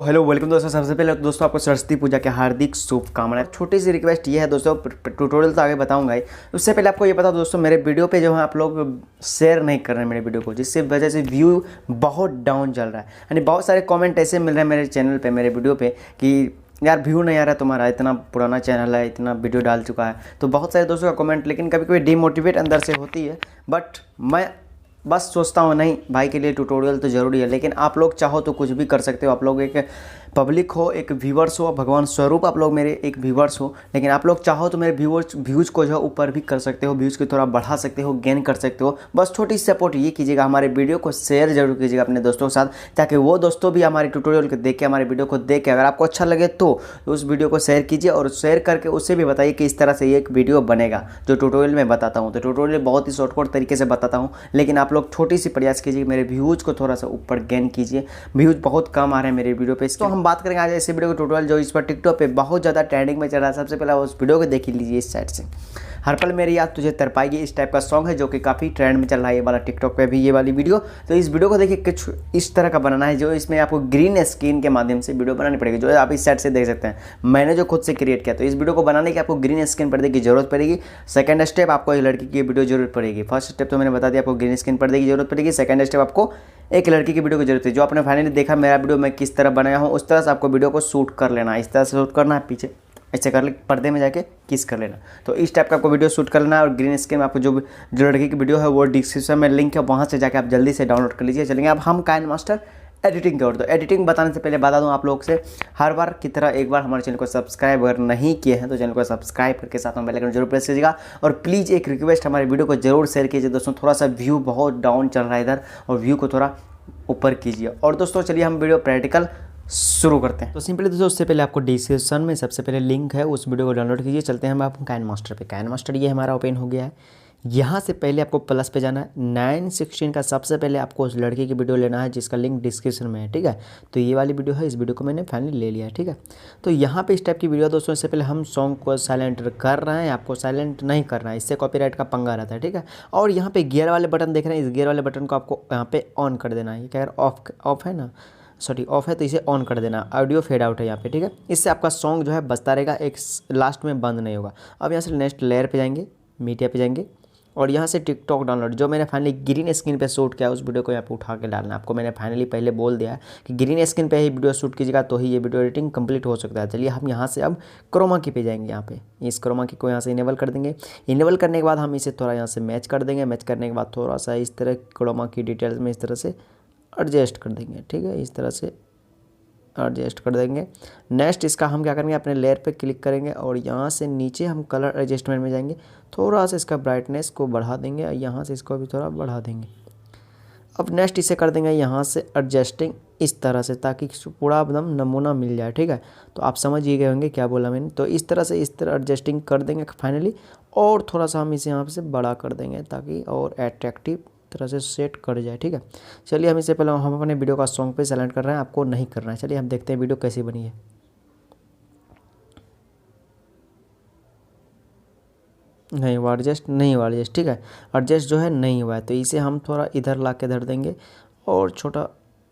Hello welcome दोस्तों। सबसे पहले दोस्तों आपको सरस्वती पूजा की हार्दिक शुभकामनाएं। छोटी सी रिक्वेस्ट ये है दोस्तों, ट्यूटोरियल तो आगे बताऊंगा ही, उससे पहले आपको ये पता दोस्तों मेरे वीडियो पे जो है आप लोग शेयर नहीं कर रहे हैं मेरे वीडियो को, जिससे वजह से व्यू बहुत डाउन चल रहा है। यानी बहुत सारे कमेंट ऐसे मिल रहे हैं मेरे चैनल पे, मेरे वीडियो पे कि यार व्यू नहीं आ रहा तुम्हारा, इतना पुराना चैनल है, इतना वीडियो डाल चुका है। तो बहुत सारे दोस्तों का कमेंट, लेकिन कभी कभी डिमोटिवेट अंदर से होती है। बट मैं बस सोचता हूँ नहीं भाई के लिए ट्यूटोरियल तो ज़रूरी है, लेकिन आप लोग चाहो तो कुछ भी कर सकते हो। आप लोग एक पब्लिक हो, एक व्यूवर्स हो, भगवान स्वरूप आप लोग मेरे एक व्यूवर्स हो, लेकिन आप लोग चाहो तो मेरे व्यूज़ को जो है ऊपर भी कर सकते हो, व्यूज़ को थोड़ा बढ़ा सकते हो, गेन कर सकते हो। बस छोटी सपोर्ट ये कीजिएगा, हमारे वीडियो को शेयर जरूर कीजिएगा अपने दोस्तों के साथ, ताकि वो दोस्तों भी हमारे ट्यूटोरियल को देख के, हमारे वीडियो को देख के अगर आपको अच्छा लगे तो उस वीडियो को शेयर कीजिए, और शेयर करके उससे भी बताइए कि इस तरह से ये एक वीडियो बनेगा जो ट्यूटोरियल में बताता हूँ। तो ट्यूटोरियल बहुत ही शॉर्टकट तरीके से बताता हूँ, लेकिन आप लोग छोटी सी प्रयास कीजिए, मेरे व्यूज़ को थोड़ा सा ऊपर गेन कीजिए। व्यूज़ बहुत कम आ रहे हैं मेरे वीडियो पे। तो हम बात करेंगे आज ऐसे वीडियो का ट्यूटोरियल जो इस पर टिकटॉक पे बहुत ज़्यादा ट्रेंडिंग में चल रहा है। सबसे पहले उस वीडियो को देख लीजिए। इस साइड से हर पल मेरी याद तुझे तरपाएगी, इस टाइप का सॉन्ग है जो कि काफ़ी ट्रेंड में चल रहा है, ये वाला टिकटॉक पे भी ये वाली वीडियो। तो इस वीडियो को देखिए कुछ इस तरह का बनाना है, जो इसमें आपको ग्रीन स्क्रीन के माध्यम से वीडियो बनानी पड़ेगी, जो आप इस साइड से देख सकते हैं मैंने जो खुद से क्रिएट किया। तो इस वीडियो को बनाने की आपको ग्रीन स्क्रीन पर्दे की जरूरत पड़ेगी। सेकंड स्टेप, आपको एक लड़की की वीडियो जरूरत पड़ेगी। फर्स्ट स्टेप तो मैंने बता दिया, आपको ग्रीन स्क्रीन पर्दे की जरूरत पड़ेगी। सेकंड स्टेप, आपको एक लड़की की वीडियो की जरूरत है। जो आपने फाइनली देखा मेरा वीडियो मैं किस तरह बनाया हूँ, उस तरह से आपको वीडियो को शूट कर लेना है। इस तरह से शूट करना है, पीछे ऐसे कर ले, पर्दे में जाके किस कर लेना। तो इस टाइप का आपको वीडियो शूट कर लेना है। और ग्रीन स्क्रीन में आपको जो लड़की की वीडियो है वो डिस्क्रिप्शन में लिंक है, वहाँ से जाके आप जल्दी से डाउनलोड कर लीजिए। चलेंगे अब हम काइन मास्टर एडिटिंग की ओर। तो एडिटिंग बताने से पहले बता दूं आप लोग से, हर बार की तरह एक बार हमारे चैनल को सब्सक्राइब अगर नहीं किए हैं तो चैनल को सब्सक्राइब करके साथ में बेल आइकन जरूर प्रेस कीजिएगा। और प्लीज़ एक रिक्वेस्ट, हमारे वीडियो को जरूर शेयर कीजिए दोस्तों। थोड़ा सा व्यू बहुत डाउन चल रहा है इधर, और व्यू को थोड़ा ऊपर कीजिए। और दोस्तों चलिए हम वीडियो प्रैक्टिकल शुरू करते हैं। तो सिंपली दोस्तों उससे पहले आपको डिस्क्रिप्शन में सबसे पहले लिंक है, उस वीडियो को डाउनलोड कीजिए। चलते हैं हम आप काइन मास्टर पे। काइन मास्टर ये हमारा ओपन हो गया है। यहाँ से पहले आपको प्लस पे जाना है। 9:16 का सबसे पहले आपको उस लड़की की वीडियो लेना है जिसका लिंक डिस्क्रिप्शन में है, ठीक है। तो ये वाली वीडियो है, इस वीडियो को मैंने फाइनली ले लिया है, ठीक है। तो यहाँ पे इस टाइप की वीडियो दोस्तों, इससे पहले हम सॉन्ग को साइलेंट कर रहे हैं, आपको साइलेंट नहीं करना है, इससे कॉपीराइट का पंगा रहता है, ठीक है। और यहाँ पे गियर वाले बटन देख रहे हैं, इस गियर वाले बटन को आपको यहाँ पे ऑन कर देना है। क्या ऑफ है ना, सॉरी ऑफ है, तो इसे ऑन कर देना। ऑडियो फेड आउट है यहाँ पे, ठीक है। इससे आपका सॉन्ग जो है बजता रहेगा, एक लास्ट में बंद नहीं होगा। अब यहाँ से नेक्स्ट लेयर पे जाएंगे, मीडिया पे जाएंगे, और यहाँ से टिकटॉक डाउनलोड, जो मैंने फाइनली ग्रीन स्क्रीन पे शूट किया उस वीडियो को यहाँ पे उठा के डालना। आपको मैंने फाइनली पहले बोल दिया है कि ग्रीन स्क्रीन पे ही वीडियो शूट कीजिएगा तो ही ये वीडियो एडिटिंग कंप्लीट हो सकता है। चलिए हम यहाँ से अब क्रोमा की पे जाएंगे। यहाँ पे इस क्रोमा की को यहाँ से इनेबल कर देंगे। इनेबल करने के बाद हम इसे थोड़ा यहाँ से मैच कर देंगे। मैच करने के बाद थोड़ा सा इस तरह क्रोमा की डिटेल्स में इस तरह से एडजस्ट कर देंगे, ठीक है। इस तरह से एडजस्ट कर देंगे। नेक्स्ट इसका हम क्या करेंगे, अपने लेयर पे क्लिक करेंगे और यहाँ से नीचे हम कलर एडजस्टमेंट में जाएंगे। थोड़ा सा इसका ब्राइटनेस को बढ़ा देंगे और यहाँ से इसको भी थोड़ा बढ़ा देंगे। अब नेक्स्ट इसे कर देंगे यहाँ से एडजस्टिंग इस तरह से, ताकि पूरा एकदम नमूना मिल जाए, ठीक है। तो आप समझ ही गए होंगे क्या बोला मैंने। तो इस तरह से इस तरह एडजस्टिंग कर देंगे फाइनली। और थोड़ा सा हम इसे यहाँ से बड़ा कर देंगे ताकि और अट्रैक्टिव तरह से सेट कर जाए, ठीक है। चलिए हम इससे पहले हम अपने वीडियो का सॉन्ग पे सेलेक्ट कर रहे हैं, आपको नहीं करना है। चलिए हम देखते हैं वीडियो कैसी बनी है। नहीं हुआ एडजस्ट, नहीं हुआ एडजस्ट, ठीक है। एडजस्ट जो है नहीं हुआ है, तो इसे हम थोड़ा इधर ला के धर देंगे और छोटा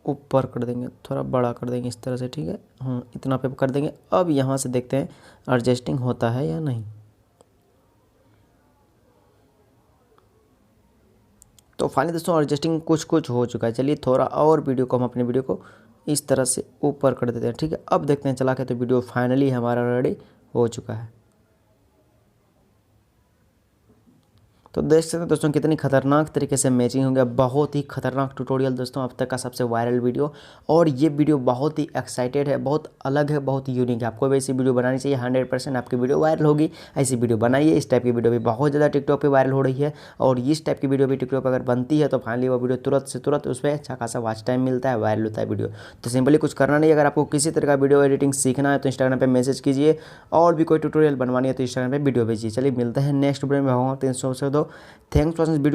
ऊपर कर देंगे, थोड़ा बड़ा कर देंगे इस तरह से, ठीक है। इतना पे कर देंगे। अब यहाँ से देखते हैं एडजस्टिंग होता है या नहीं। तो फाइनली दोस्तों एडजस्टिंग कुछ कुछ हो चुका है। चलिए थोड़ा और वीडियो को हम अपने वीडियो को इस तरह से ऊपर कर देते हैं, ठीक है। अब देखते हैं चला के, तो वीडियो फाइनली हमारा रेडी हो चुका है। तो देख सकते हैं दोस्तों कितनी खतरनाक तरीके से मैचिंग हो गया। बहुत ही खतरनाक ट्यूटोरियल दोस्तों, अब तक का सबसे वायरल वीडियो। और ये वीडियो बहुत ही एक्साइटेड है, बहुत अलग है, बहुत यूनिक है। आपको भी ऐसी वीडियो बनानी चाहिए, 100% आपकी वीडियो वायरल होगी। ऐसी वीडियो बनाइए। इस टाइप की वीडियो भी बहुत ज़्यादा टिकटॉक पे वायरल हो रही है, और इस टाइप की वीडियो भी टिकटॉक पर अगर बनती है तो फाइनली वो वीडियो तुरंत से तुरंत उस पर अच्छा खासा वॉच टाइम मिलता है, वायरल होता है वीडियो। तो सिंपली कुछ करना नहीं। अगर आपको किसी तरह का वीडियो एडिटिंग सीखना है तो इंस्टाग्राम पर मैसेज कीजिए, और भी कोई ट्यूटोरियल बनवानी है तो इंस्टाग्राम पर वीडियो भेजिए। चलिए मिलते हैं नेक्स्ट वीडियो में। भगवान 300 से दो। Thanks for video.